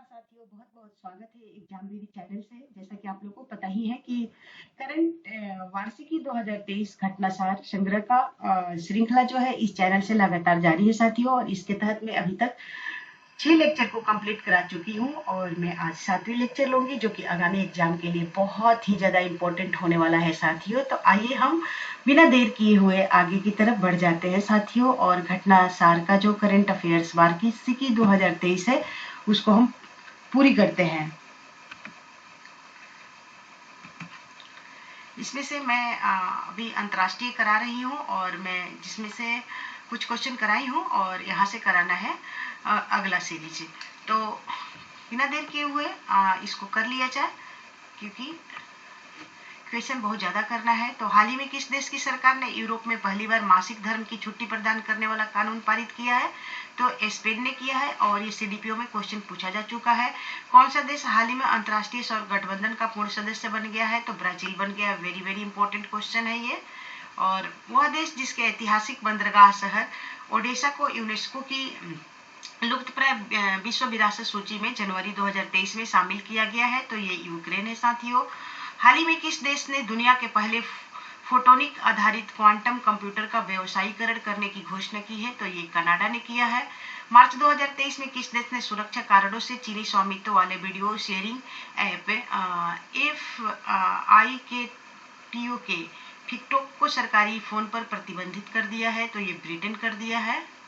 साथियों, बहुत बहुत स्वागत है एग्जाम दीदी चैनल से। जैसा कि आप लोगों को पता ही है कि करंट वार्षिकी 2023 घटनासार संग्रह का श्रृंखला जो है इस चैनल से लगातार जारी है साथियों। और इसके तहत मैं अभी तक 6 लेक्चर को कंप्लीट करा चुकी हूँ और मैं आज 7वीं लेक्चर लूंगी, जो कि आगामी एग्जाम के लिए बहुत ही ज्यादा इम्पोर्टेंट होने वाला है साथियों। तो आइए हम बिना देर किए हुए आगे की तरफ बढ़ जाते हैं साथियों, और घटनासार का जो करंट अफेयर्स वार्षिकी 2023 है उसको हम पूरी करते हैं। इसमें से मैं अभी अंतर्राष्ट्रीय करा रही हूँ, और मैं जिसमें से कुछ क्वेश्चन कराई हूँ और यहाँ से कराना है अगला सीरीज। तो बिना देर किए हुए इसको कर लिया जाए, क्योंकि क्वेश्चन बहुत ज्यादा करना है। तो हाल ही में किस देश की सरकार ने यूरोप में पहली बार मासिक धर्म की छुट्टी प्रदान करने वाला कानून पारित किया है? तो स्पेन ने किया है, और ये सीडीपीओ में क्वेश्चन पूछा जा चुका है। कौन सा देश हाल ही में अंतर्राष्ट्रीय सौर गठबंधन का पूर्ण सदस्य बन गया है? तो ब्राजील बन गया। वेरी वेरी इंपॉर्टेंट क्वेश्चन है ये। और वह देश जिसके ऐतिहासिक बंदरगाह शहर ओडेसा को यूनेस्को की लुप्तप्राय विश्व विरासत सूची में जनवरी 2023 में शामिल किया गया है? तो ये यूक्रेन है साथियों। हाल ही में किस देश ने दुनिया के पहले फोटोनिक आधारित क्वांटम कंप्यूटर का व्यवसायीकरण करने की घोषणा की है? तो ये कनाडा ने किया है। मार्च 2023 में किस देश ने सुरक्षा कारणों से चीनी स्वामित्व वाले वीडियो शेयरिंग ऐप FIKTO के टिकटॉक को सरकारी फोन पर प्रतिबंधित कर दिया है? तो ये ब्रिटेन कर दिया है।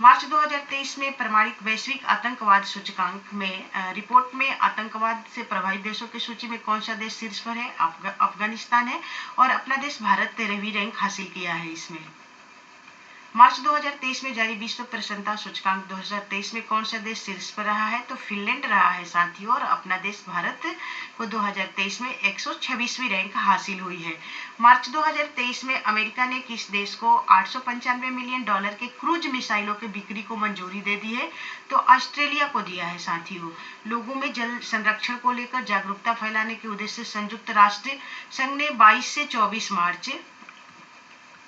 मार्च 2023 में प्रमाणित वैश्विक आतंकवाद सूचकांक में रिपोर्ट में आतंकवाद से प्रभावित देशों की सूची में कौन सा देश शीर्ष पर है? अफगानिस्तान है, और अपना देश भारत 13वीं रैंक हासिल किया है इसमें। मार्च 2023 में जारी विश्व प्रसन्नता सूचकांक 2023 में कौन सा देश शीर्ष पर रहा है? तो फिनलैंड रहा है साथियों, और अपना देश भारत को 2023 में 126वीं रैंक हासिल हुई है। मार्च 2023 में अमेरिका ने किस देश को $895 मिलियन के क्रूज मिसाइलों की बिक्री को मंजूरी दे दी है? तो ऑस्ट्रेलिया को दिया है साथियों। लोगों में जल संरक्षण को लेकर जागरूकता फैलाने के उद्देश्य से संयुक्त राष्ट्र संघ ने 22 से 24 मार्च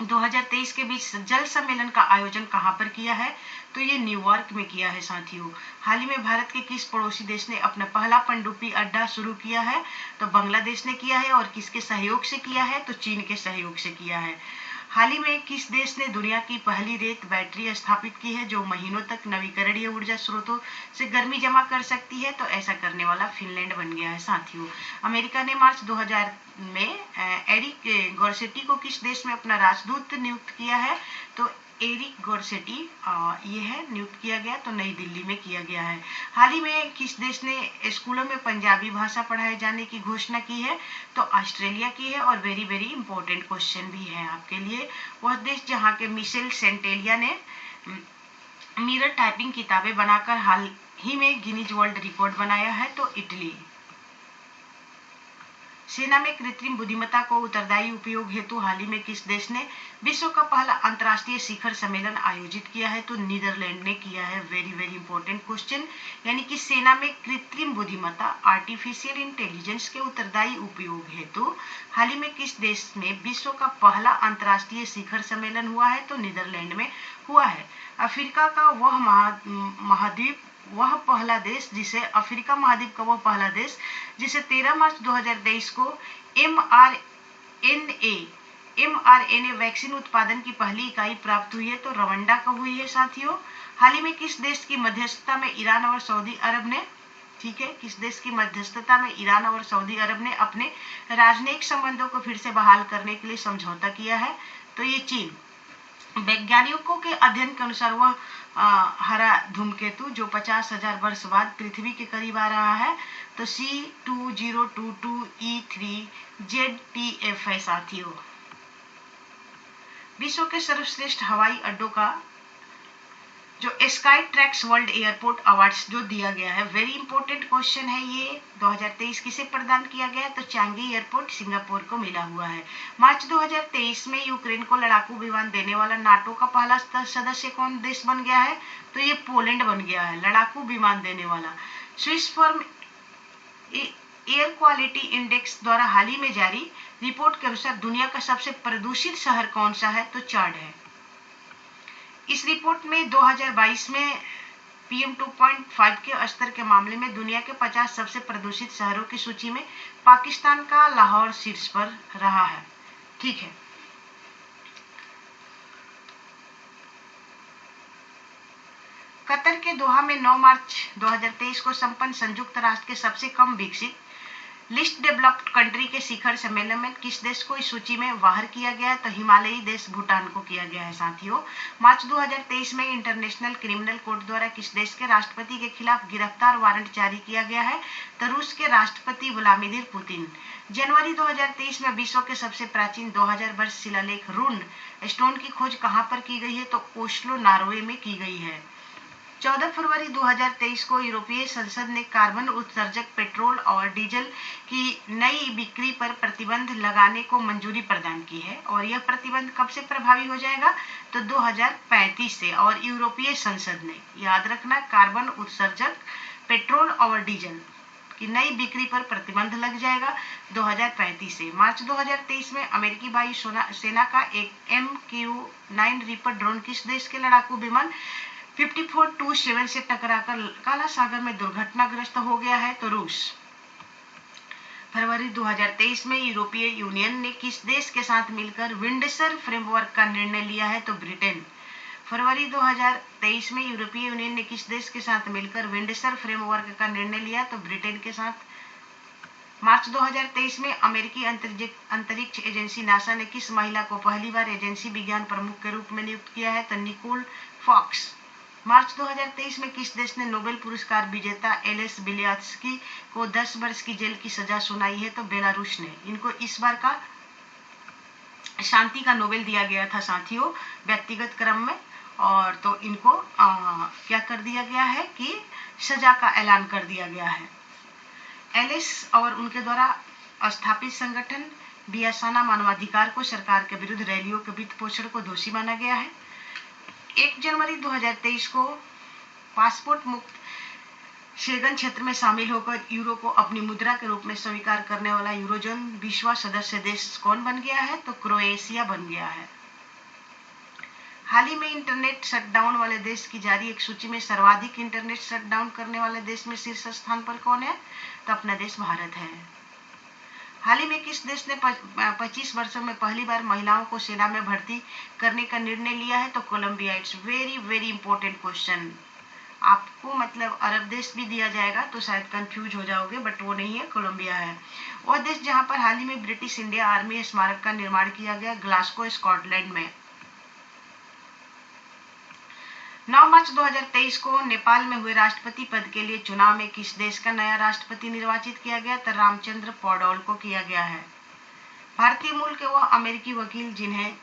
2023 के बीच जल सम्मेलन का आयोजन कहां पर किया है? तो ये न्यूयॉर्क में किया है साथियों। हाल ही में भारत के किस पड़ोसी देश ने अपना पहला पनडुब्बी अड्डा शुरू किया है? तो बांग्लादेश ने किया है, और किसके सहयोग से किया है? तो चीन के सहयोग से किया है। हाल ही में किस देश ने दुनिया की पहली रेत बैटरी स्थापित की है, जो महीनों तक नवीकरणीय ऊर्जा स्रोतों से गर्मी जमा कर सकती है? तो ऐसा करने वाला फिनलैंड बन गया है साथियों। अमेरिका ने मार्च 2000 में एरिक गॉर्सेटी को किस देश में अपना राजदूत नियुक्त किया है? तो एरिक गॉर्सेटी ये है नियुक्त किया गया, तो नई दिल्ली में किया गया है। हाल ही में किस देश ने स्कूलों में पंजाबी भाषा पढ़ाए जाने की घोषणा की है? तो ऑस्ट्रेलिया की है, और वेरी वेरी इंपॉर्टेंट क्वेश्चन भी है आपके लिए। वह देश जहाँ के मिशेल सेंटेलिया ने मिरर टाइपिंग किताबें बनाकर हाल ही में गिनीज वर्ल्ड रिकॉर्ड बनाया है? तो इटली। सेना में कृत्रिम बुद्धिमत्ता को उत्तरदायी उपयोग हेतु हाल ही में किस देश ने विश्व का पहला अंतर्राष्ट्रीय शिखर सम्मेलन आयोजित किया है? तो नीदरलैंड ने किया है। Very very important question. यानी कि सेना में कृत्रिम बुद्धिमत्ता आर्टिफिशियल इंटेलिजेंस के उत्तरदायी उपयोग हेतु हाल ही में किस देश में विश्व का पहला अंतर्राष्ट्रीय शिखर सम्मेलन हुआ है? तो नीदरलैंड में हुआ है। अफ्रीका का वह महाद्वीप वह पहला देश जिसे अफ्रीका महाद्वीप का वह पहला देश जिसे 13 मार्च 2023 को mRNA वैक्सीन उत्पादन की पहली इकाई प्राप्त हुई है? तो रवांडा को हुई है साथियों। हाल ही में किस देश की मध्यस्थता में ईरान और सऊदी अरब ने किस देश की मध्यस्थता में ईरान और सऊदी अरब ने अपने राजनयिक संबंधों को फिर से बहाल करने के लिए समझौता किया है? तो ये चीन। वैज्ञानिकों के अध्ययन के अनुसार वह हरा धूमकेतु जो 50,000 वर्ष बाद पृथ्वी के करीब आ रहा है, तो C2022E3ZTF है साथियों। विश्व के सर्वश्रेष्ठ हवाई अड्डों का जो sky tracks world airport awards जो दिया गया है, वेरी इंपॉर्टेंट क्वेश्चन है ये। 2023 किसे प्रदान किया गया है? तो चांगी एयरपोर्ट सिंगापुर को मिला हुआ है। मार्च 2023 में यूक्रेन को लड़ाकू विमान देने वाला नाटो का पहला सदस्य कौन देश बन गया है? तो ये पोलैंड बन गया है, लड़ाकू विमान देने वाला। Swiss firm air quality index द्वारा हाल ही में जारी रिपोर्ट के अनुसार दुनिया का सबसे प्रदूषित शहर कौन सा है? तो चाड है। इस रिपोर्ट में 2022 में PM 2.5 के स्तर के मामले में दुनिया के 50 सबसे प्रदूषित शहरों की सूची में पाकिस्तान का लाहौर शीर्ष पर रहा है। ठीक है, कतर के दोहा में 9 मार्च 2023 को संपन्न संयुक्त राष्ट्र के सबसे कम विकसित लिस्ट डेवलप्ड कंट्री के शिखर सम्मेलन में किस देश को इस सूची में बाहर किया गया है? तो हिमालयी देश भूटान को किया गया है साथियों। मार्च 2023 में इंटरनेशनल क्रिमिनल कोर्ट द्वारा किस देश के राष्ट्रपति के खिलाफ गिरफ्तार वारंट जारी किया गया है? तो रूस के राष्ट्रपति व्लादिमीर पुतिन। जनवरी 2023 में विश्व के सबसे प्राचीन 2000 वर्ष शिलालेख रून स्टोन की खोज कहाँ पर की गई है? तो ओस्लो नॉर्वे में की गई है। 14 फरवरी 2023 को यूरोपीय संसद ने कार्बन उत्सर्जक पेट्रोल और डीजल की नई बिक्री पर प्रतिबंध लगाने को मंजूरी प्रदान की है और यह प्रतिबंध कब से प्रभावी हो जाएगा? तो 2035 से। और यूरोपीय संसद ने, याद रखना, कार्बन उत्सर्जक पेट्रोल और डीजल की नई बिक्री पर प्रतिबंध लग जाएगा 2035 से। मार्च 2023 में अमेरिकी वायु सेना का एक MQ-9 रीपर ड्रोन किस देश के लड़ाकू विमान 5427 से टकराकर काला सागर में दुर्घटनाग्रस्त हो गया है? तो रूस। फरवरी 2023 में यूरोपीय यूनियन ने किस देश के साथ मिलकर विंडसर फ्रेमवर्क का निर्णय लिया है? तो ब्रिटेन। फरवरी 2023 में यूरोपीय यूनियन ने किस देश के साथ मिलकर विंडसर फ्रेमवर्क का निर्णय लिया? तो ब्रिटेन के साथ। मार्च 2023 में अमेरिकी अंतरिक्ष एजेंसी नासा ने किस महिला को पहली बार एजेंसी विज्ञान प्रमुख के रूप में नियुक्त किया है? तो निकोल फॉक्स। मार्च 2023 में किस देश ने नोबेल पुरस्कार विजेता एलेस बिलियात्स्की को 10 वर्ष की जेल की सजा सुनाई है? तो बेलारूस ने। इनको इस बार का शांति का नोबेल दिया गया था साथियों, व्यक्तिगत क्रम में। और तो इनको क्या कर दिया गया है कि सजा का ऐलान कर दिया गया है। एलेस और उनके द्वारा स्थापित संगठन बियासाना मानवाधिकार को सरकार के विरुद्ध रैलियों के वित्त पोषण को दोषी माना गया है। 1 जनवरी 2023 को पासपोर्ट मुक्त शेंगन क्षेत्र में शामिल होकर यूरो को अपनी मुद्रा के रूप में स्वीकार करने वाला यूरोजोन विश्व सदस्य देश कौन बन गया है? तो क्रोएशिया बन गया है। हाल ही में इंटरनेट शटडाउन वाले देश की जारी एक सूची में सर्वाधिक इंटरनेट शटडाउन करने वाले देश में शीर्ष स्थान पर कौन है? तो अपना देश भारत है। हाल ही में किस देश ने 25 वर्षों में पहली बार महिलाओं को सेना में भर्ती करने का निर्णय लिया है? तो Colombia. It's very very important question. आपको मतलब अरब देश भी दिया जाएगा तो शायद कंफ्यूज हो जाओगे, बट वो नहीं है, कोलंबिया है। वह देश जहां पर हाल ही में ब्रिटिश इंडिया आर्मी स्मारक का निर्माण किया गया, ग्लासगो स्कॉटलैंड में। 9 मार्च 2023 को नेपाल में हुए राष्ट्रपति पद के लिए चुनाव में किस देश का नया राष्ट्रपति निर्वाचित किया गया? तो रामचंद्र पौडौल को किया गया है। भारतीय मूल के वह अमेरिकी वकील जिन्हें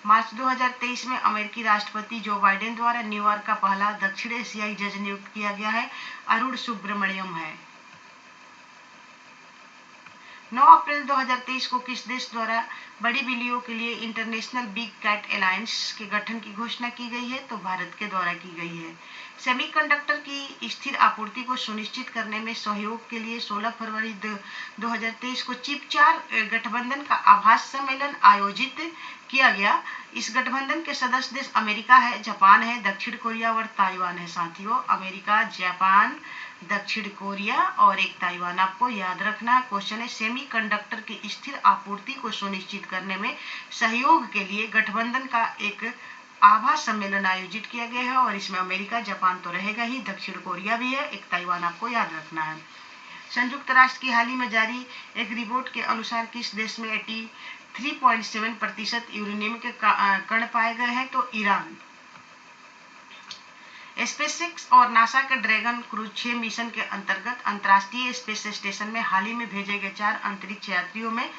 मार्च 2023 में अमेरिकी राष्ट्रपति जो बाइडेन द्वारा न्यूयॉर्क का पहला दक्षिण एशियाई जज नियुक्त किया गया है, अरुण सुब्रमण्यम है। 9 अप्रैल 2023 को किस देश द्वारा बड़ी बिल्लियों के लिए इंटरनेशनल बिग कैट अलायंस के गठन की घोषणा की गई है? तो भारत के द्वारा की गई है। सेमीकंडक्टर की स्थिर आपूर्ति को सुनिश्चित करने में सहयोग के लिए 16 फरवरी 2023 को चिप 4 गठबंधन का आभास सम्मेलन आयोजित किया गया। इस गठबंधन के सदस्य देश अमेरिका है, जापान है, दक्षिण कोरिया और ताइवान है साथियों। अमेरिका, जापान, दक्षिण कोरिया और एक ताइवान। आपको याद रखना क्वेश्चन है, सेमीकंडक्टर की स्थिर आपूर्ति को सुनिश्चित करने में सहयोग के लिए गठबंधन का एक आभास सम्मेलन आयोजित किया गया है और इसमें अमेरिका, जापान तो रहेगा ही, दक्षिण कोरिया भी है, एक ताइवान आपको याद रखना है। संयुक्त राष्ट्र की हाल ही में जारी एक रिपोर्ट के अनुसार किस देश में 83.7% यूरेनियम के कण पाए गए हैं? तो ईरान। स्पेसएक्स और नासा के ड्रैगन क्रूज 6 मिशन के अंतर्गत अंतर्राष्ट्रीय स्पेस स्टेशन में हाल ही में भेजे गए 4 अंतरिक्ष यात्रियों में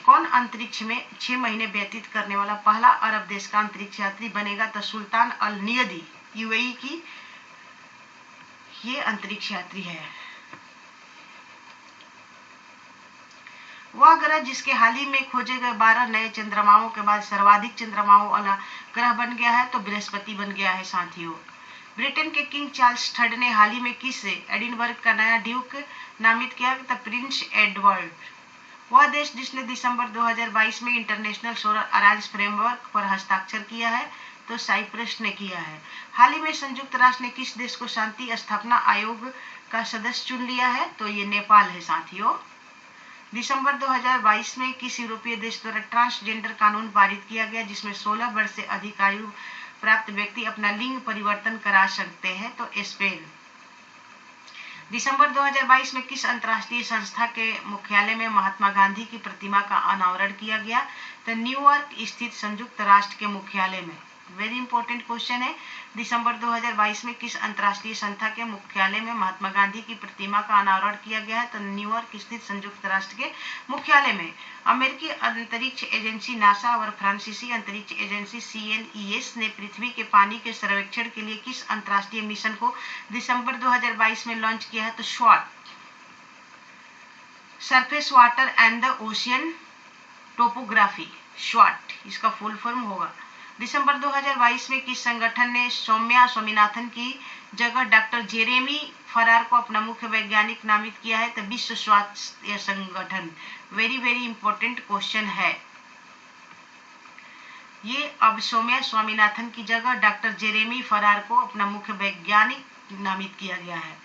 कौन अंतरिक्ष में 6 महीने व्यतीत करने वाला पहला अरब देश का अंतरिक्ष यात्री बनेगा? तो सुल्तान अल नियदी यूएई की ये अंतरिक्ष यात्री है। वह ग्रह जिसके हाल ही में खोजे गए 12 नए चंद्रमाओं के बाद सर्वाधिक चंद्रमाओं वाला ग्रह बन गया है, तो बृहस्पति बन गया है साथियों। ब्रिटेन के किंग चार्ल्स III ने हाल ही में किस एडिनबर्ग का नया ड्यूक नामित किया? तो प्रिंस एडवर्ड। वह देश जिसने दिसंबर 2022 में इंटरनेशनल सोलर अलायंस फ्रेमवर्क पर हस्ताक्षर किया है, तो साइप्रस ने किया है। हाल ही में संयुक्त राष्ट्र ने किस देश को शांति स्थापना आयोग का सदस्य चुन लिया है? तो ये नेपाल है साथियों। दिसंबर 2022 में किस यूरोपीय देश द्वारा ट्रांसजेंडर कानून पारित किया गया, जिसमें 16 वर्ष से अधिक आयु प्राप्त व्यक्ति अपना लिंग परिवर्तन करा सकते हैं? तो स्पेन। दिसंबर 2022 में किस अंतर्राष्ट्रीय संस्था के मुख्यालय में महात्मा गांधी की प्रतिमा का अनावरण किया गया? तो न्यूयॉर्क स्थित संयुक्त राष्ट्र के मुख्यालय में। वेरी इंपॉर्टेंट क्वेश्चन है। दिसंबर 2022 में किस अंतर्राष्ट्रीय संस्था के मुख्यालय में महात्मा गांधी की प्रतिमा का अनावरण किया गया है? तो न्यूयॉर्क स्थित संयुक्त राष्ट्र के मुख्यालय में। अमेरिकी अंतरिक्ष एजेंसी नासा और फ्रांसीसी अंतरिक्ष एजेंसी CNES ने पृथ्वी के पानी के सर्वेक्षण के लिए किस अंतर्राष्ट्रीय मिशन को दिसंबर 2022 में लॉन्च किया है? तो SWOT, surface water and the ocean topography, SWOT इसका फुल फॉर्म होगा। दिसंबर 2022 में किस संगठन ने सौम्या स्वामीनाथन की जगह डॉक्टर जेरेमी फरार को अपना मुख्य वैज्ञानिक नामित किया है? तो विश्व स्वास्थ्य संगठन। वेरी वेरी इंपॉर्टेंट क्वेश्चन है ये। अब सौम्या स्वामीनाथन की जगह डॉक्टर जेरेमी फरार को अपना मुख्य वैज्ञानिक नामित किया गया है।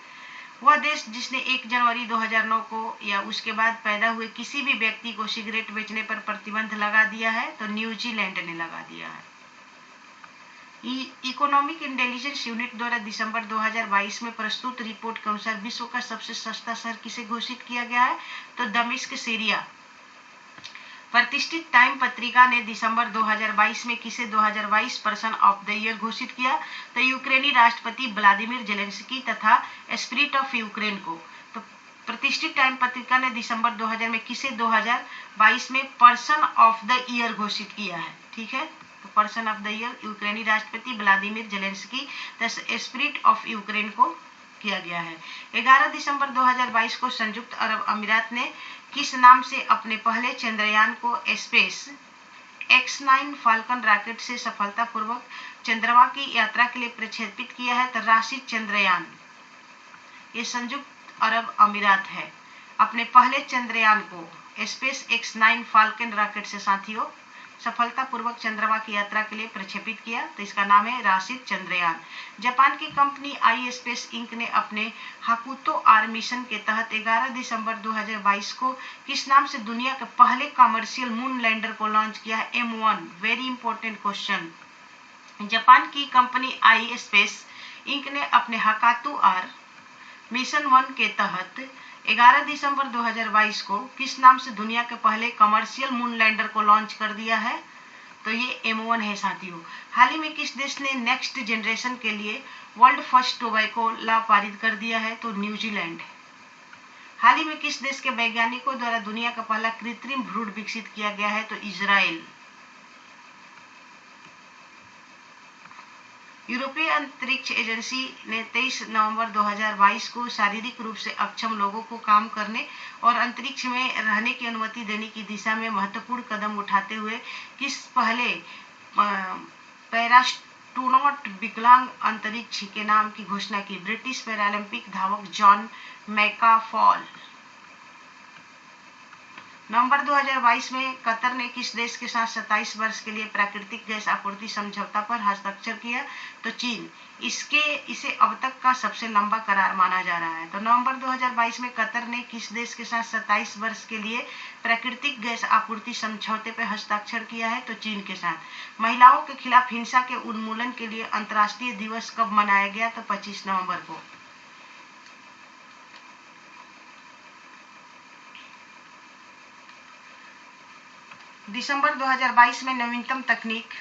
वह देश जिसने 1 जनवरी 2009 को या उसके बाद पैदा हुए किसी भी व्यक्ति को सिगरेट बेचने पर प्रतिबंध लगा दिया है? तो न्यूजीलैंड ने लगा दिया है। इकोनॉमिक इंटेलिजेंस यूनिट द्वारा दिसंबर 2022 में प्रस्तुत रिपोर्ट के अनुसार विश्व का सबसे सस्ता शहर किसे घोषित किया गया है? तो दमिश्क, सीरिया। प्रतिष्ठित टाइम पत्रिका ने दिसंबर 2022 में किसे 2022 पर्सन ऑफ द ईयर घोषित किया? तो यूक्रेनी राष्ट्रपति व्लादिमीर जेलेंस्की तथा स्पिरिट ऑफ यूक्रेन को। तो प्रतिष्ठित टाइम पत्रिका ने दिसंबर 2000 में किसे 2022 में पर्सन ऑफ द ईयर घोषित किया है? ठीक है, तो पर्सन ऑफ द ईयर यूक्रेनी राष्ट्रपति व्लादिमीर जेलेंस्की तथा स्पिरिट ऑफ यूक्रेन को किया गया है। 11 दिसंबर 2022 को संयुक्त अरब अमीरात ने किस नाम से अपने पहले चंद्रयान को स्पेस X9 फाल्कन रॉकेट से सफलतापूर्वक चंद्रमा की यात्रा के लिए प्रक्षेपित किया है? तो राशिद चंद्रयान। ये संयुक्त अरब अमीरात है अपने पहले चंद्रयान को स्पेस X9 फाल्कन रॉकेट से साथियों सफलतापूर्वक चंद्रमा की यात्रा के लिए प्रक्षेपित किया। तो इसका नाम है राशिद चंद्रयान। जापान की कंपनी आई स्पेस इंक ने अपने हाकुतो आर मिशन के तहत 11 दिसंबर 2022 को किस नाम से दुनिया के पहले कमर्शियल मून लैंडर को लॉन्च किया है? M1। Very important question. Japan की कंपनी आई स्पेस इंक ने अपने हाकुतो आर मिशन 1 के तहत 11 दिसंबर 2022 को किस नाम से दुनिया के पहले कमर्शियल मून लैंडर को लॉन्च कर दिया है? तो ये M1 है साथियों। हाल ही में किस देश ने नेक्स्ट जनरेशन के लिए वर्ल्ड फर्स्ट टोबैको लॉ पारित कर दिया है? तो न्यूजीलैंड। हाल ही में किस देश के वैज्ञानिकों द्वारा दुनिया का पहला कृत्रिम भ्रूण विकसित किया गया है? तो इजराइल। यूरोपीय अंतरिक्ष एजेंसी ने 23 नवंबर 2022 को शारीरिक रूप से अक्षम लोगों को काम करने और अंतरिक्ष में रहने की अनुमति देने की दिशा में महत्वपूर्ण कदम उठाते हुए किस पहले पैरास्ट्रोनॉट विकलांग अंतरिक्ष के नाम की घोषणा की? ब्रिटिश पैरालंपिक धावक जॉन मैकाफॉल। नवंबर 2022 में कतर ने किस देश के साथ 27 वर्ष के लिए प्राकृतिक गैस आपूर्ति समझौता पर हस्ताक्षर किया? तो चीन। इसे अब तक का सबसे लंबा करार माना जा रहा है। तो नवंबर 2022 में कतर ने किस देश के साथ 27 वर्ष के लिए प्राकृतिक गैस आपूर्ति समझौते पर हस्ताक्षर किया है? तो चीन के साथ। महिलाओं के खिलाफ हिंसा के उन्मूलन के लिए अंतर्राष्ट्रीय दिवस कब मनाया गया? तो 25 नवंबर को। दिसंबर 2022 में नवीनतम तकनीक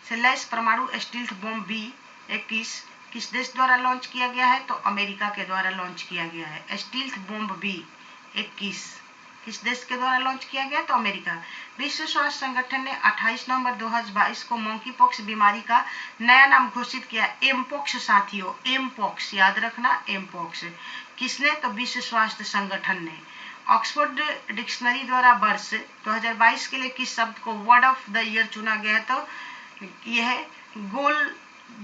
से लैस परमाणु स्टील्थ बम B-21 किस देश द्वारा लॉन्च किया गया है? तो अमेरिका के द्वारा लॉन्च किया गया है। स्टील्थ बम B-21 किस देश के द्वारा लॉन्च किया गया? तो अमेरिका। विश्व स्वास्थ्य संगठन ने 28 नवंबर 2022 को मंकी पॉक्स बीमारी का नया नाम घोषित किया, एमपॉक्स साथियों। एमपॉक्स याद रखना, एमपॉक्स। किसने? तो विश्व स्वास्थ्य संगठन ने। ऑक्सफोर्ड डिक्शनरी द्वारा वर्ष 2022 के लिए किस शब्द को वर्ड ऑफ द ईयर चुना गया है? तो यह है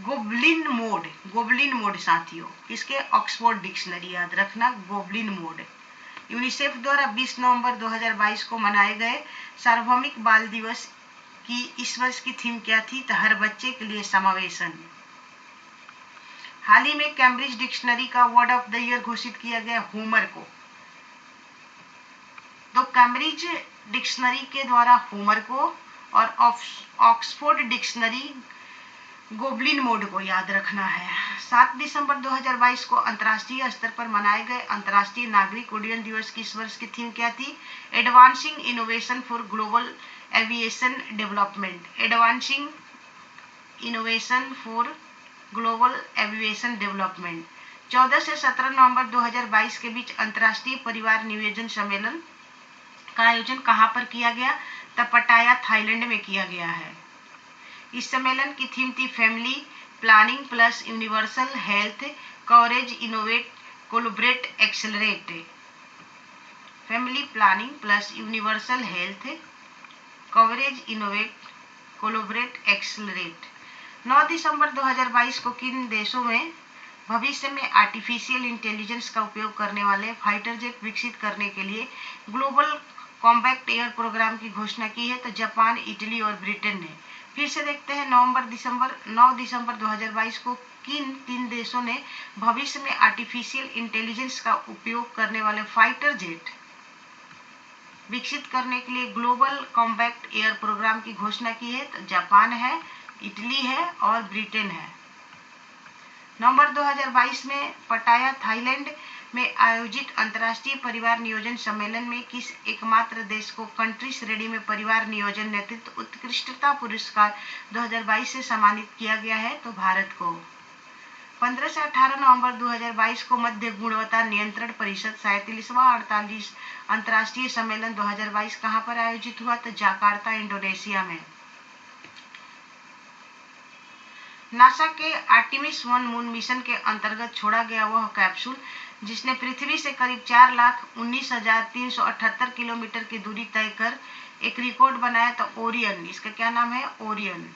गोब्लिन मोड। गोब्लिन मोड साथियों, इसके ऑक्सफोर्ड डिक्शनरी याद रखना, गोब्लिन मोड। यूनिसेफ द्वारा 20 नवंबर 2022 को मनाए गए सार्वभौमिक बाल दिवस कि इस वर्ष की थीम क्या थी, तो हर बच्चे के लिए समावेशन। हाल ही में कैम्ब्रिज डिक्शनरी का वर्ड ऑफ द ईयर घोषित किया गया होमर को। तो कैम्ब्रिज डिक्शनरी के द्वारा होमर को और ऑक्सफोर्ड डिक्शनरी गोब्लिन मोड को याद रखना है। 7 दिसंबर 2022 को अंतर्राष्ट्रीय स्तर पर मनाए गए अंतर्राष्ट्रीय नागरिक उड्डयन दिवस की इस वर्ष की थीम क्या थी? Advancing innovation for global aviation development. Advancing innovation for global aviation development. 14 से 17 नवंबर 2022 के बीच अंतर्राष्ट्रीय परिवार नियोजन सम्मेलन का आयोजन कहां पर किया गया? तब पटाया, थाईलैंड में किया गया है। इस सम्मेलन की थीम थी family planning plus universal health coverage innovate collaborate accelerate. Family planning plus universal health coverage innovate collaborate accelerate. 9 दिसंबर 2022 को किन देशों में भविष्य में आर्टिफिशियल इंटेलिजेंस का उपयोग करने वाले फाइटर जेट विकसित करने के लिए ग्लोबल कॉम्बैट एयर प्रोग्राम की घोषणा की है? तो जापान, इटली और ब्रिटेन ने। फिर से देखते हैं 9 दिसंबर 2022 को किन 3 देशों ने भविष्य में आर्टिफिशियल इंटेलिजेंस का उपयोग करने वाले फाइटर जेट विकसित करने के लिए ग्लोबल कॉम्बैट एयर प्रोग्राम की घोषणा की है? तो जापान है, इटली है और ब्रिटेन है। नवंबर 2022 में पटाया, थाईलैंड में आयोजित अंतर्राष्ट्रीय परिवार नियोजन सम्मेलन में किस एकमात्र देश को कंट्री श्रेणी में परिवार नियोजन नेतृत्व उत्कृष्टता पुरस्कार 2022 से सम्मानित किया गया है? तो भारत को। 15 से 18 नवंबर 2022 को मध्य गुणवत्ता नियंत्रण परिषद 37वां 48 अंतर्राष्ट्रीय सम्मेलन 2022 कहां पर आयोजित हुआ? तो जकार्ता, इंडोनेशिया में। नासा के आर्टेमिस 1 मून मिशन के अंतर्गत छोड़ा गया वह कैप्सूल जिसने पृथ्वी से करीब 4,19,378 किलोमीटर की दूरी तय कर एक रिकॉर्ड बनाया, तो ओरियन। इसका क्या नाम है? ओरियन।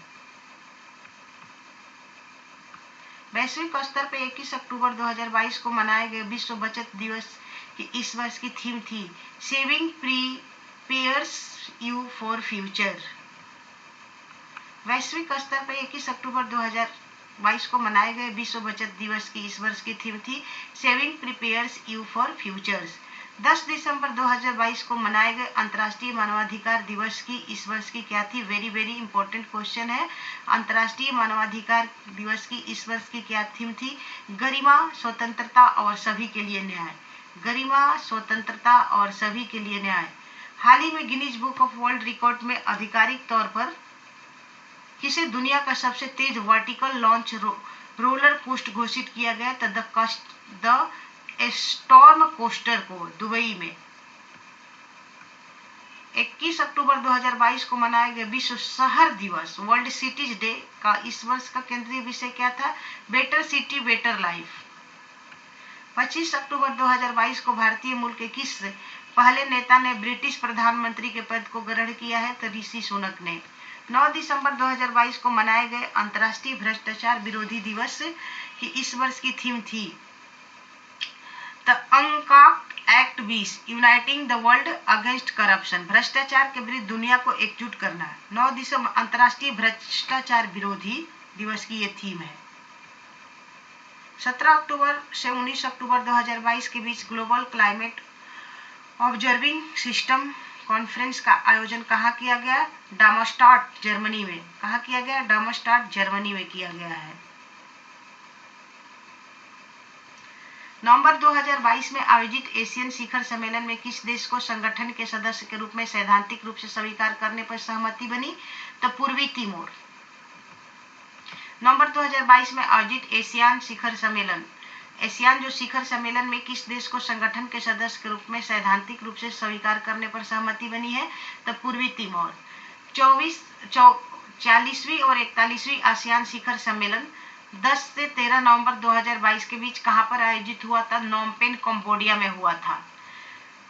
वैश्विक स्तर पर 21 अक्टूबर 2022 को मनाए गए विश्व बचत दिवस की इस वर्ष की थीम थी सेविंग प्रीपेयर्स यू फॉर फ्यूचर। वैश्विक स्तर पर 21 अक्टूबर 2022 को मनाए गए विश्व बचत दिवस की इस वर्ष की थीम थी सेविंग प्रीपेयर्स यू फॉर फ्यूचर्स। 10 दिसंबर 2022 को मनाए गए अंतर्राष्ट्रीय मानवाधिकार दिवस की इस वर्ष की क्या थी? वेरी वेरी इंपॉर्टेंट क्वेश्चन है। अंतर्राष्ट्रीय मानवाधिकार दिवस की इस वर्ष की क्या थीम थी? गरिमा, स्वतंत्रता और सभी के लिए न्याय। गरिमा, स्वतंत्रता और सभी के लिए न्याय। हाल ही में Guinness book of world record में आधिकारिक तौर पर किसे दुनिया का सबसे तेज वर्टिकल लॉन्च रोलर कोस्टर घोषित किया गया? तो द स्टॉर्म कोस्टर को दुबई में। 21 अक्टूबर 2022 को मनाए गए विश्व शहर दिवस वर्ल्ड सिटीज डे का इस वर्ष का केंद्रीय विषय क्या था? Better city better life. 25 अक्टूबर 2022 को भारतीय मूल के किस पहले नेता ने ब्रिटिश प्रधानमंत्री के पद को ग्रहण किया है? तो ऋषि सुनक ने। 9 दिसंबर 2022 को मनाए गए अंतर्राष्ट्रीय भ्रष्टाचार विरोधी दिवस की इस वर्ष की थीम थी द अनकॉक्ड at 20 uniting the world against corruption. भ्रष्टाचार के विरुद्ध दुनिया को एकजुट करना। 9 दिसंबर अंतर्राष्ट्रीय भ्रष्टाचार विरोधी दिवस की ये थीम है। 17 अक्टूबर से 19 अक्टूबर 2022 के बीच global climate observing system conference का आयोजन कहाँ किया गया? डार्मस्टाट, जर्मनी में। कहाँ किया गया? डार्मस्टाट, जर्मनी में किया गया है। नवंबर 2022 में आयोजित एशियन शिखर सम्मेलन में किस देश को संगठन के सदस्य के रूप में सैद्धांतिक रूप से स्वीकार करने पर सहमति बनी? तो पूर्वी तिमोर। नवंबर 2022 में आयोजित एशियान शिखर सम्मेलन एशियान जो शिखर सम्मेलन में किस देश को संगठन के सदस्य के रूप में सैद्धांतिक रूप से स्वीकार करने पर सहमति बनी है? तो पूर्वी तिमोर। 40वीं और 41वीं आसियान शिखर सम्मेलन 10 से 13 नवंबर 2022 के बीच कहां पर आयोजित हुआ था? नोम पेन, कंबोडिया में हुआ था।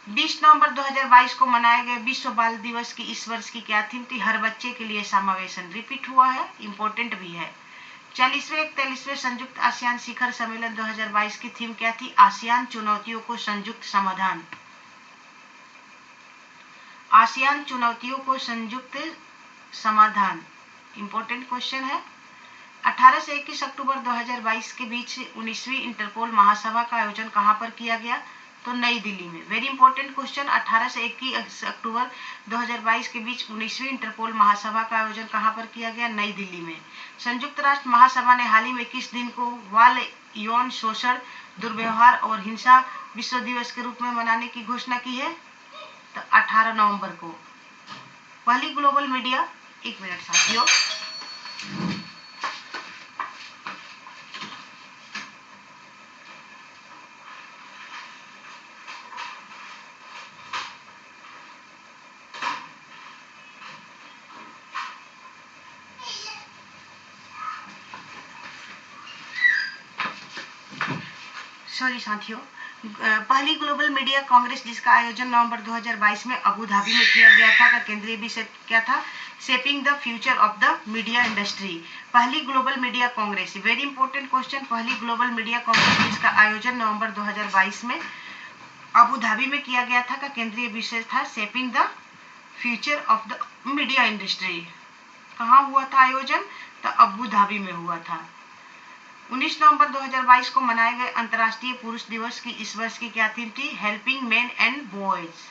20 नवंबर 2022 को मनाए गए विश्व बाल दिवस की इस वर्ष की क्या थीम थी? हर बच्चे के लिए समावेशन। रिपीट हुआ है, इंपॉर्टेंट भी है। 40वें 41वें संयुक्त आसियान शिखर सम्मेलन 2022 की थीम क्या थी? आसियान चुनौतियों को संयुक्त समाधान। आसियान चुनौतियों को संयुक्त समाधान, इंपॉर्टेंट क्वेश्चन है। 18 से 21 अक्टूबर 2022 के बीच 19वीं इंटरपोल महासभा का आयोजन कहां पर किया गया? तो नई दिल्ली में। वेरी इंपॉर्टेंट क्वेश्चन, 18 से 21 अक्टूबर 2022 के बीच 19वीं इंटरपोल महासभा का आयोजन कहां पर किया गया? नई दिल्ली में। संयुक्त राष्ट्र महासभा ने हाल ही में किस दिन को बाल यौन शोषण, दुर्व्यवहार और हिंसा विश्व दिवस के रूप में मनाने की घोषणा की है? तो 18 नवंबर को। पहली ग्लोबल मीडिया, एक मिनट साथियों, सॉरी साथियों, पहली ग्लोबल मीडिया कांग्रेस जिसका आयोजन नवंबर 2022 में अबू धाबी में किया गया था, का केंद्रीय विषय क्या था? Shaping the future of the media industry. पहली global media congress, very important question, पहली ग्लोबल मीडिया कांग्रेस जिसका आयोजन नवंबर 2022 में अबू धाबी में किया गया था, का केंद्रीय विषय था shaping the future of the media industry. कहाँ हुआ था आयोजन? तो अबू धाबी में हुआ था। 19 नवंबर 2022 को मनाए गए अंतर्राष्ट्रीय पुरुष दिवस की इस वर्ष की क्या थीम थी? Helping men and boys.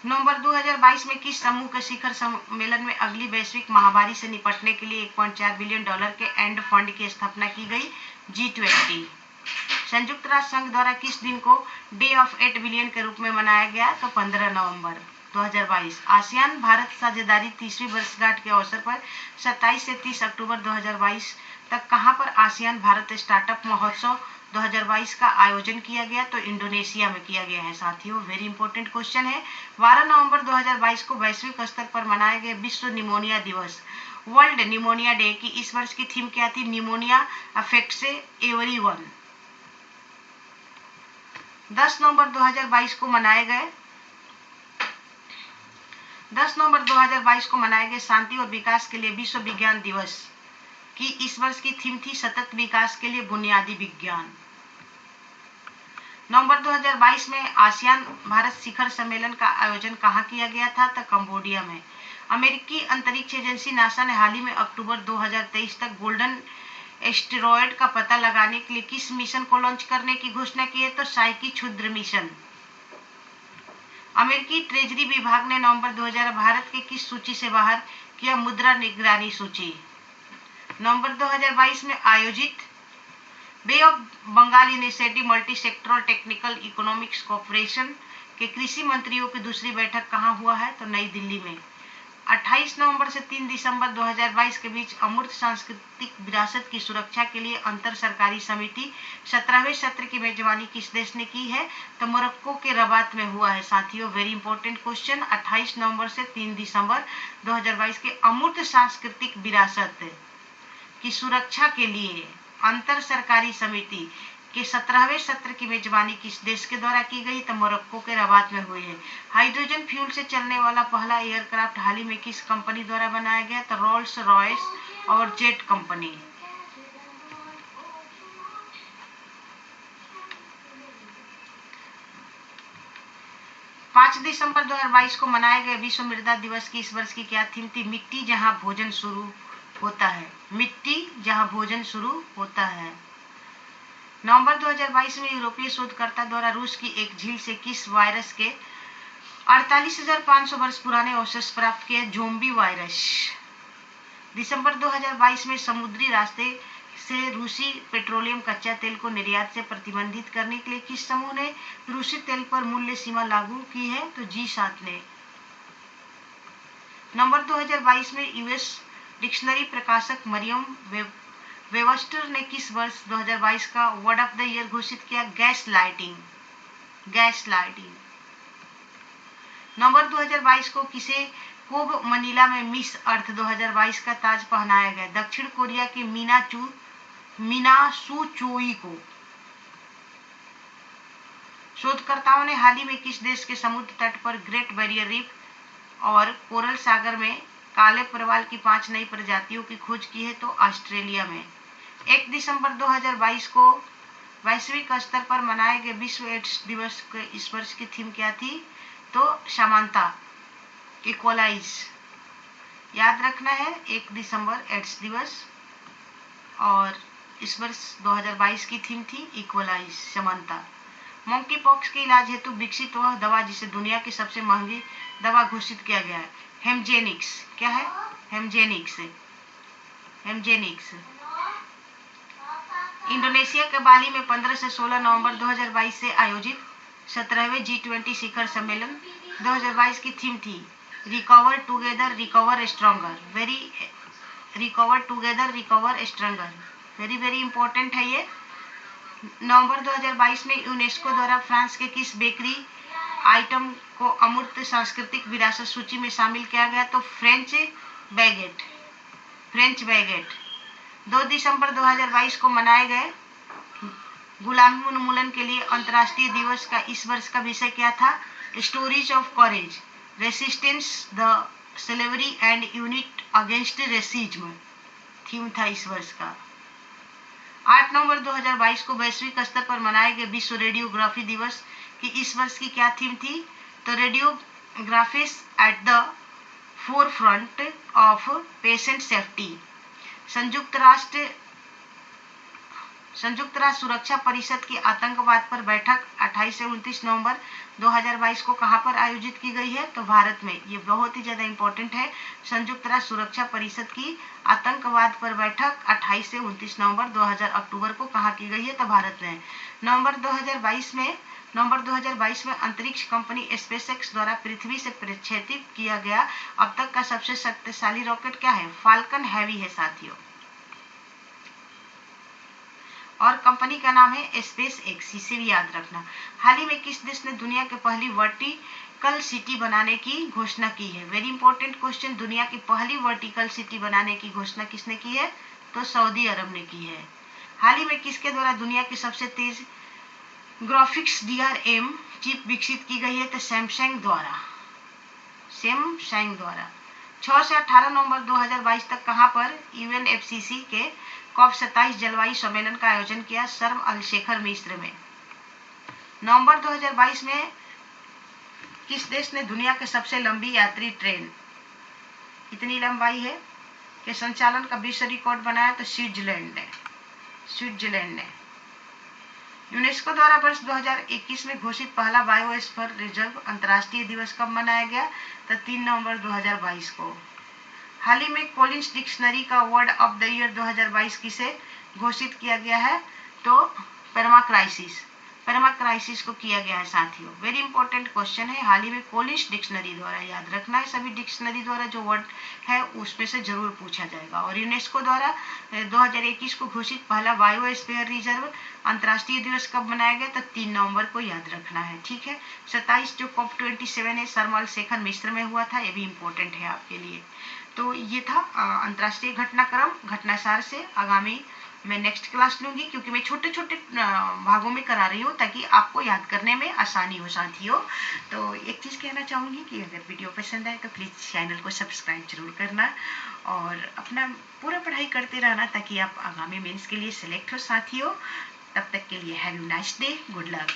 नवंबर 2022 में किस समूह के शिखर सम्मेलन में अगली वैश्विक महामारी से निपटने के लिए $1.4 बिलियन के एंड फंड की स्थापना की गई? G20। संयुक्त राष्ट्र संघ द्वारा किस दिन को डे ऑफ 8 बिलियन के रूप में मनाया गया? तो 15 नवंबर 2022। आसियान भारत साझेदारी 30वीं वर्षगांठ के अवसर पर 27 से 30 अक्टूबर 2022 तक कहां पर आसियान भारत स्टार्टअप महोत्सव 2022 का आयोजन किया गया? तो इंडोनेशिया में किया गया है साथियों। वेरी इंपॉर्टेंट क्वेश्चन है। 12 नवंबर 2022 को वैश्विक स्तर पर मनाए गए विश्व निमोनिया दिवस, वर्ल्ड निमोनिया डे की इस वर्ष की थीम क्या थी? Pneumonia affects everyone. 10 नवंबर 2022 को मनाए गए 10 नवंबर 2022 को मनाए गए शांति और विकास के लिए विश्व विज्ञान दिवस की इस वर्ष की थीम थी सतत विकास के लिए बुनियादी विज्ञान। नवंबर 2022 में आसियान भारत शिखर सम्मेलन का आयोजन कहां किया गया था? तो कंबोडिया में। अमेरिकी अंतरिक्ष एजेंसी नासा ने हाल ही में अक्टूबर 2023 तक गोल्डन एस्टेरॉयड का पता लगाने के लिए किस मिशन को लॉन्च करने की घोषणा की है? तो साइकी क्षुद्र मिशन। अमेरिकी ट्रेजरी विभाग ने नवंबर 2000 भारत के किस सूची से बाहर किया? मुद्रा निगरानी सूची। नवंबर 2022 में आयोजित bay of Bengal initiative multi sectoral technical economics corporation के कृषि मंत्रियों की दूसरी बैठक कहां हुआ है? तो नई दिल्ली में। 28 नवंबर से 3 दिसंबर 2022 के बीच अमूर्त सांस्कृतिक विरासत की सुरक्षा के लिए अंतर सरकारी समिति 17वें सत्र की मेजबानी किस देश ने की है? तो मोरक्को के रबात में हुआ है साथियों। वेरी इंपॉर्टेंट क्वेश्चन, 28 नवंबर से 3 दिसंबर 2022 के अमूर्त सांस्कृतिक विरासत की सुरक्षा के लिए अंतर सरकारी समिति के 17वें सत्र की मेजबानी किस देश के द्वारा की गई? तो मोरक्को के रबात में हुई है। हाइड्रोजन फ्यूल से चलने वाला पहला एयरक्राफ्ट हाल ही में किस कंपनी द्वारा बनाया गया? तो रोल्स रॉयस और जेट कंपनी। पाँच दिसंबर 2022 को मनाए गए विश्व मृदा दिवस की इस वर्ष की क्या थीम थी? मिट्टी जहां भोजन शुरू होता है। मिट्टी जहां भोजन शुरू होता है। नवंबर 2022 में यूरोपीय शोधकर्ता द्वारा रूस की एक झील से किस वायरस के 48,500 वर्ष पुराने अवशेष प्राप्त किए? Zombie virus. दिसंबर 2022 में समुद्री रास्ते से रूसी पेट्रोलियम कच्चा तेल को निर्यात से प्रतिबंधित करने के लिए किस समूह ने रूसी तेल पर मूल्य सीमा लागू की है? तो G7 ने। नवंबर 2022 में यूएस डिक्शनरी प्रकाशक मरियम वेबस्टर ने किस वर्ष 2022 का वर्ड ऑफ द ईयर घोषित किया? Gas lighting. नवंबर 2022 को किसे कोब मनीला में मिस अर्थ 2022 का ताज पहनाया गया? दक्षिण कोरिया की मीना सू चोई को। शोधकर्ताओं ने हाल ही में किस देश के समुद्र तट पर ग्रेट बैरियर रीफ और कोरल सागर में काले प्रवाल की 5 नई प्रजातियों की खोज की है? तो ऑस्ट्रेलिया में। 1 दिसंबर 2022 को वैश्विक स्तर पर मनाए गए विश्व एड्स दिवस के इस वर्ष की थीम क्या थी? तो समानता, इक्वलाइज। याद रखना है 1 दिसंबर एड्स दिवस, और इस वर्ष 2022 की थीम थी इक्वलाइज, समानता। मंकी पॉक्स के इलाज हेतु विकसित वह दवा जिसे दुनिया की सबसे महंगी दवा घोषित किया गया है, हेमजेनिक्स। क्या है? हेमजेनिक्स। इंडोनेशिया के बाली में 15 से 16 नवंबर 2022 से आयोजित 17वें G20 शिखर सम्मेलन 2022 की थीम थी recover together recover stronger. Very very important है ये। नवंबर 2022 में यूनेस्को द्वारा फ्रांस के किस बेकरी आइटम को अमूर्त सांस्कृतिक विरासत सूची में शामिल किया गया? तो फ्रेंच बैगेट। 2 दिसंबर 2022 को मनाए गए गुलामी उन्मूलन के लिए अंतर्राष्ट्रीय दिवस का इस वर्ष का विषय क्या था? Stories of courage, resistance, the slavery and unit against racism theme था इस वर्ष का। 8 नवंबर 2022 को वैश्विक स्तर पर मनाए गए विश्व रेडियोग्राफी दिवस की इस वर्ष की क्या थीम थी? तो radiographers at the forefront of patient safety. संयुक्त राष्ट्र सुरक्षा परिषद की आतंकवाद पर बैठक 28 से 29 नवंबर 2022 को कहां पर आयोजित की गई है? तो भारत में। ये बहुत ही ज्यादा इंपॉर्टेंट है। संयुक्त राष्ट्र सुरक्षा परिषद की आतंकवाद पर बैठक 28 से 29 नवंबर 2000 अक्टूबर को कहां की गई है? तो भारत में। नवंबर 2022 में अंतरिक्ष कंपनी स्पेसएक्स द्वारा पृथ्वी से प्रक्षेपित किया गया अब तक का सबसे शक्तिशाली रॉकेट क्या है? फाल्कन हैवी है साथियों, और कंपनी का नाम है स्पेस एक्स, इसे भी याद रखना। हाल ही में किस देश ने दुनिया की पहली वर्टिकल सिटी बनाने की घोषणा की है? Very important question. दुनिया की पहली वर्टिकल सिटी बनाने की घोषणा किसने की है? तो सऊदी अरब ने की है। हाल ही में किसके द्वारा दुनिया की सबसे तेज ग्राफिक्स DRM चिप विकसित की गई है? तो सैमसंग द्वारा। 6 से 18 नवंबर 2022 तक कहां पर UNFCCC के COP27 जलवायु सम्मेलन का आयोजन किया? शर्म अल शेखर मिस्र में। नवंबर 2022 में किस देश ने दुनिया के सबसे लंबी यात्री ट्रेन, इतनी लंबाई है कि संचालन का विश्व रिकॉर्ड बनाया? तो स्विट्जरलैंड ने। यूनेस्को द्वारा वर्ष 2021 में घोषित पहला बायोस्फीयर रिजर्व अंतर्राष्ट्रीय दिवस कब मनाया गया? तो 3 नवंबर 2022 को। हाल ही में कॉलिंस डिक्शनरी का वर्ड ऑफ द ईयर 2022 किसे घोषित किया गया है? तो परमाक्राइसिस को किया गया है साथियों। वेरी इंपॉर्टेंट क्वेश्चन है। हाल ही में कॉलिंस डिक्शनरी द्वारा, याद रखना है, सभी डिक्शनरी द्वारा जो वर्ड है उसमें से जरूर पूछा जाएगा। और यूनेस्को द्वारा 2021 को घोषित पहला बायोस्फीयर रिजर्व अंतर्राष्ट्रीय दिवस कब मनाया गया? तो 3 नवंबर को, याद रखना है। ठीक है। 27 जो COP27 है शर्म अल शेखर मिस्र में हुआ था, ये भी इंपॉर्टेंट है आपके लिए। तो ये था अंतर्राष्ट्रीय घटनाक्रम घटनासार से। आगामी मैं नेक्स्ट क्लास लूंगी, क्योंकि मैं छोटे छोटे भागों में करा रही हूँ ताकि आपको याद करने में आसानी हो साथियों। तो एक चीज़ कहना चाहूँगी कि अगर वीडियो पसंद आए तो प्लीज़ चैनल को सब्सक्राइब जरूर करना और अपना पूरा पढ़ाई करते रहना ताकि आप आगामी मेंस के लिए सिलेक्ट हो साथियों। तब तक के लिए have a nice day, good luck.